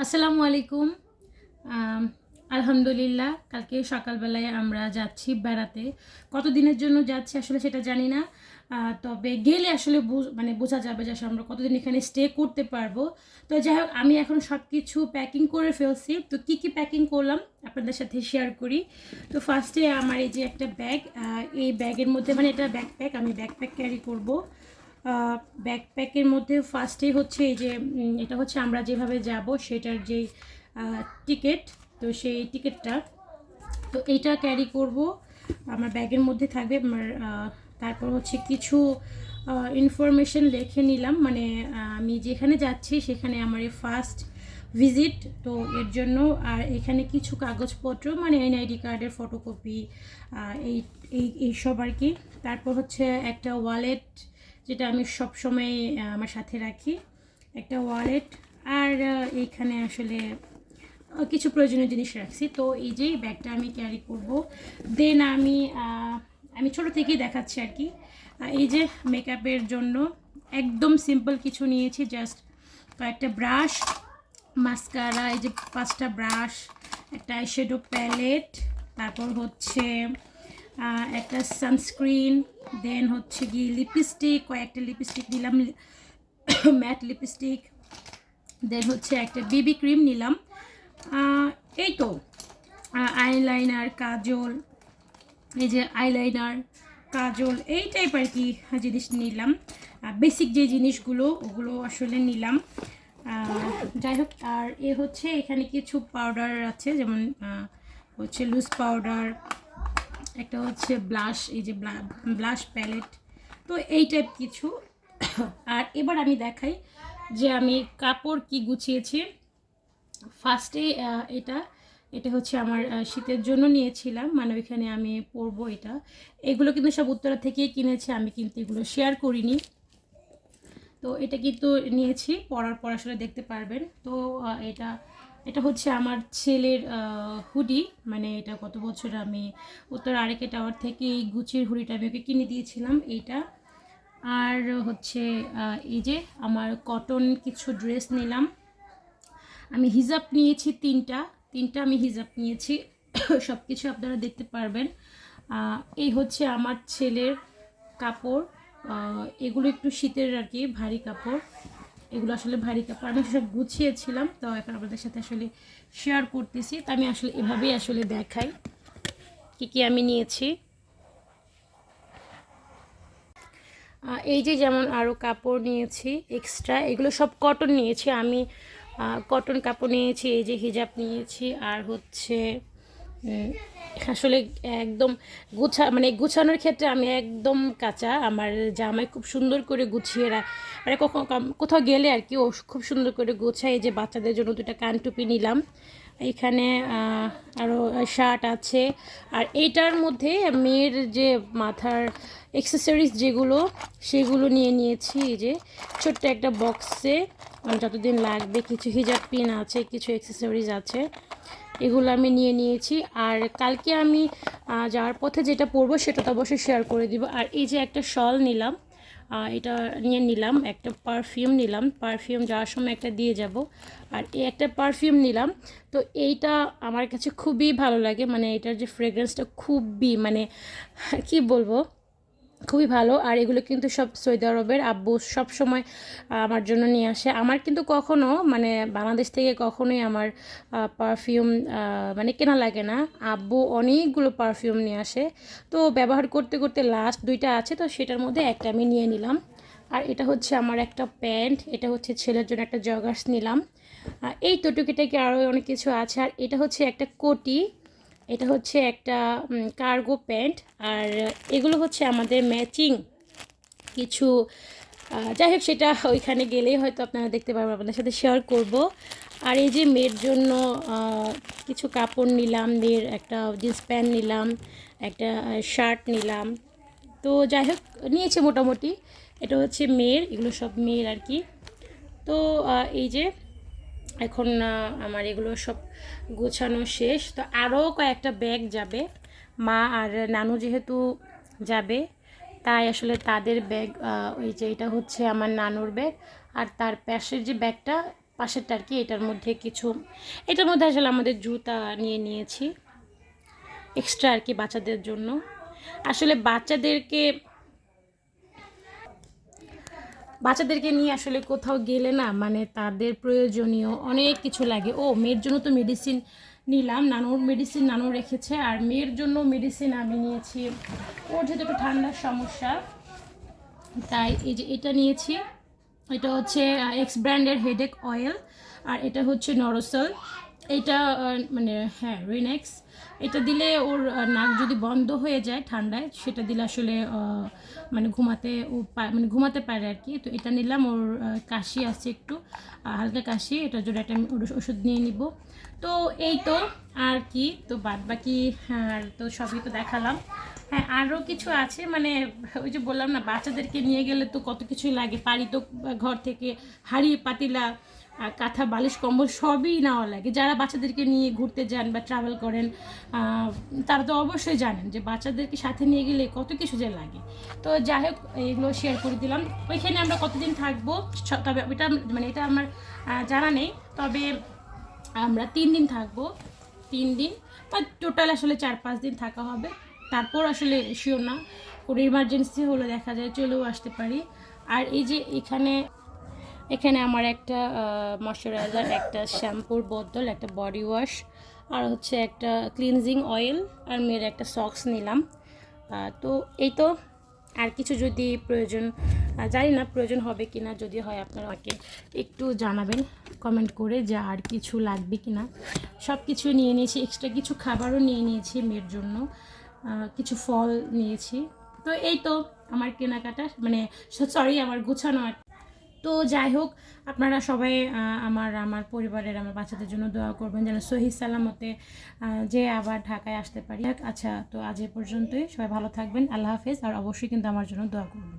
আসসালামু আলাইকুম। আম, আলহামদুলিল্লাহ কালকে সকালবেলায় আমরা যাচ্ছি বেড়াতে। কতদিনের জন্য যাচ্ছি আসলে সেটা জানি না। তবে গেলে আসলে মানে বোঝা যাবে যে আসলে আমরা কতদিন এখানে স্টে করতে পারবো। তো যাই হোক, আমি এখন সব কিছু প্যাকিং করে ফেলছি। তো কি কি প্যাকিং করলাম আপনাদের সাথে শেয়ার করি। তো ফার্স্টে আমার এই যে একটা ব্যাগ, এই ব্যাগের মধ্যে মানে এটা ব্যাকপ্যাক, আমি ব্যাকপ্যাক ক্যারি করব। ব্যাকপ্যাকের মধ্যে ফার্স্টে হচ্ছে এই যে এটা হচ্ছে আমরা যেভাবে যাব সেটার যেই টিকিট, তো সেই টিকিটটা, তো এইটা ক্যারি করব আমার ব্যাগের মধ্যে থাকবে আমার। তারপর হচ্ছে কিছু ইনফরমেশন লিখে নিলাম, মানে আমি যেখানে যাচ্ছি সেখানে আমার ফার্স্ট ভিজিট, তো এর জন্য। আর এখানে কিছু কাগজপত্র মানে এনআইডি কার্ডের ফটোকপি, এই এই এইসব আর কি। তারপর হচ্ছে একটা ওয়ালেট, যেটা আমি সব সময় আমার সাথে রাখি, একটা ওয়ালেট। আর এইখানে আসলে কিছু প্রয়োজনীয় জিনিস রাখছি। তো এই যে ব্যাগটা আমি ক্যারি করব। দেন আমি ছোটো থেকেই দেখাচ্ছি আর কি। এই যে মেকআপের জন্য একদম সিম্পল কিছু নিয়েছি, জাস্ট কয়েকটা ব্রাশ, মাস্কারা, এই যে 5টা ব্রাশ, একটা আইশ্যাডো প্যালেট, তারপর হচ্ছে একটা সানস্ক্রিন, দেন হচ্ছে গিয়ে লিপস্টিক, কয়েকটা লিপস্টিক নিলাম, ম্যাট লিপস্টিক, দেন হচ্ছে একটা বেবি ক্রিম নিলাম। এই তো আইলাইনার, কাজল, এই যে আইলাইনার, কাজল, এই টাইপ আর কি জিনিস নিলাম। বেসিক যে জিনিসগুলো ওগুলো আসলে নিলাম। যাই হোক, আর এ হচ্ছে এখানে কিছু পাউডার আছে, যেমন হচ্ছে লুজ পাউডার, একটা হচ্ছে ব্লাশ, এই যে ব্লাশ প্যালেট, তো এই টাইপ কিছু। আর এবার আমি দেখাই যে আমি কাপড় কি গুছিয়েছি। ফার্স্টে এটা এটা হচ্ছে আমার শীতের জন্য নিয়েছিলাম, মানে ওইখানে আমি পরবো এটা। এগুলো কিন্তু সব উত্তরা থেকেই কিনেছি, আমি কিন্তু এগুলো শেয়ার করিনি। তো এটা কিন্তু নিয়েছি, পরার পর আসলে দেখতে পারবেন। তো এটা এটা হচ্ছে আমার ছেলের হুডি, মানে এটা গত বছর আমি উত্তর আরেকে টাওয়ার থেকে এই গুচির হুডিটা আমি ওকে কিনে দিয়েছিলাম, এইটা। আর হচ্ছে এই যে আমার কটন কিছু ড্রেস নিলাম। আমি হিজাব নিয়েছি তিনটা, আমি হিজাব নিয়েছি। সব কিছু আপনারা দেখতে পারবেন। এই হচ্ছে আমার ছেলের কাপড়। এগুলো একটু শীতের আর কি, ভারী কাপড়। এগুলো আসলে ভারী কাপড়, আমি সব গুছিয়েছিলাম, তো এখন আপনাদের সাথে আসলে শেয়ার করতেছি। তো আমি আসলে এভাবেই আসলে দেখাই কি কি আমি নিয়েছি। এই যে যেমন আরও কাপড় নিয়েছি এক্সট্রা, এগুলো সব কটন নিয়েছি আমি। কটন কাপড় নিয়েছি, এই যে হিজাব নিয়েছি, আর হচ্ছে আসলে একদম মানে গুছানোর ক্ষেত্রে আমি একদম কাঁচা। আমার জামাই খুব সুন্দর করে গুছিয়ে মানে কোথাও গেলে আর কি ও খুব সুন্দর করে গোছায়। এই যে বাচ্চাদের জন্য 2টা কানটুপি নিলাম, এইখানে আরও শার্ট আছে। আর এইটার মধ্যে মেয়ের যে মাথার অ্যাক্সেসরিজ যেগুলো সেগুলো নিয়ে নিয়েছি। এই যে ছোট্ট একটা বক্সে যতদিন লাগবে কিছু হিজাব পিন আছে, কিছু অ্যাক্সেসরিজ আছে, এগুলো আমি নিয়ে নিয়েছি। আর কালকে আমি যাওয়ার পথে যেটা পরবো সেটা তো অবশ্যই শেয়ার করে দিব। আর এই যে একটা শল নিলাম, এটা নিয়ে নিলাম। একটা পারফিউম নিলাম, পারফিউম যাওয়ার সময় একটা দিয়ে যাব। আর এই একটা পারফিউম নিলাম। তো এইটা আমার কাছে খুবই ভালো লাগে, মানে এটার যে ফ্রেগ্রেন্সটা খুবই, মানে কি বলবো, খুবই ভালো। আর এগুলো কিন্তু সব সৌদি আরবের, আব্বু সব সময় আমার জন্য নিয়ে আসে। আমার কিন্তু কখনো মানে বাংলাদেশ থেকে কখনোই আমার পারফিউম মানে কেনা লাগে না, আব্বু অনেকগুলো পারফিউম নিয়ে আসে। তো ব্যবহার করতে করতে লাস্ট 2টা আছে, তো সেটার মধ্যে একটা আমি নিয়ে নিলাম। আর এটা হচ্ছে আমার একটা প্যান্ট, এটা হচ্ছে ছেলের জন্য একটা জগার্স নিলাম। এই তো টুকিটাকি আরও অনেক কিছু আছে। আর এটা হচ্ছে একটা কোটি, এটা হচ্ছে একটা কার্গো প্যান্ট। আর এগুলো হচ্ছে আমাদের ম্যাচিং কিছু। যাই হোক, সেটা ওইখানে গেলেই হয়তো আপনারা দেখতে পারবেন, আপনাদের সাথে শেয়ার করব। আর এই যে মেয়ের জন্য কিছু কাপড় নিলাম, মেয়ের একটা জিন্স প্যান্ট নিলাম, একটা শার্ট নিলাম। তো যাই হোক, নিয়েছে মোটামুটি। এটা হচ্ছে মেয়ের, এগুলো সব মেয়ের আর কি। তো এই যে এখন আমার এগুলো সব গোছানো শেষ। তো আরও কয়েকটা ব্যাগ যাবে, মা আর নানু যেহেতু যাবে তাই আসলে তাদের ব্যাগ, ওই যে এটা হচ্ছে আমার নানুর ব্যাগ। আর তার পাশের যে ব্যাগটা পাশেরটা আর কি। এটার মধ্যে আসলে আমাদের জুতা নিয়ে নিয়েছি এক্সট্রা আর কি বাচ্চাদের জন্য। আসলে বাচ্চাদেরকে নিয়ে আসলে কোথাও গেলে না মানে তাদের প্রয়োজনীয় অনেক কিছু লাগে। মেয়ের জন্য তো মেডিসিন নিলাম, নানুর মেডিসিন নানু রেখেছে, আর মেয়ের জন্য মেডিসিন আমি নিয়েছি। ওর যেহেতু একটু ঠান্ডার সমস্যা, তাই এই যে এটা নিয়েছি। এটা হচ্ছে এক্স ব্র্যান্ডের হেডেক অয়েল, আর এটা হচ্ছে নরসল। এটা মানে হ্যাঁ রিনেক্স। এটা দিলে ওর নাক যদি বন্ধ হয়ে যায় ঠান্ডায়, সেটা দিলে আসলে মানে মানে ঘুমাতে পারে আর কি। তো এটা নিলাম। ওর কাশি আছে একটু, হালকা কাশি, এটার জন্য একটা ওষুধ নিয়ে নিব। তো এই তো আর কি, তো বাদ বাকি হ্যাঁ তো সবই তো দেখালাম। হ্যাঁ আরও কিছু আছে, মানে ওই যে বললাম না বাচ্চাদেরকে নিয়ে গেলে তো কত কিছুই লাগে। পারি তো ঘর থেকে হাঁড়ি পাতিলা কাঁথা বালিশ কম্বল সবই নেওয়া লাগে। যারা বাচ্চাদেরকে নিয়ে ঘুরতে যান বা ট্রাভেল করেন তারা তো অবশ্যই জানেন যে বাচ্চাদেরকে সাথে নিয়ে গেলে কত কিছু যে লাগে। তো যাই হোক এগুলো শেয়ার করে দিলাম। ওইখানে আমরা কতদিন থাকবো তবে এটা আমার জানা নেই, তবে আমরা 3 দিন থাকবো। 3 দিন বা টোটাল আসলে 4-5 দিন থাকা হবে। তারপর আসলে শিওর না, কোনো ইমার্জেন্সি হলে দেখা যায় চলেও আসতে পারি। আর এই যে এখানে আমার একটা ময়শ্চারাইজার, একটা শ্যাম্পুর বোতল, একটা বডি ওয়াশ, আর হচ্ছে একটা ক্লিনজিং অয়েল, আর মেয়ের একটা সক্স নিলাম। তো এই তো। আর কিছু যদি প্রয়োজন, জানি না প্রয়োজন হবে কি না, যদি হয় আপনারা আমাকে একটু জানাবেন কমেন্ট করে যে আর কিছু লাগবে কি না। সব কিছু নিয়ে নিয়েছি, এক্সট্রা কিছু খাবারও নিয়ে নিয়েছি মেয়ের জন্য, কিছু ফল নিয়েছি। তো এই তো আমার কেনাকাটা, মানে সরি আমার গুছানো আর। তো যাই হোক আপনারা সবাই আমার পরিবারের আমার বাচ্চাদের জন্য দোয়া করবেন যেন সহি সালামতে যে আবার ঢাকায় আসতে পারি। আচ্ছা, তো আজ এ পর্যন্তই। সবাই ভালো থাকবেন, আল্লাহ হাফেজ। আর অবশ্যই কিন্তু আমার জন্য দোয়া করবেন।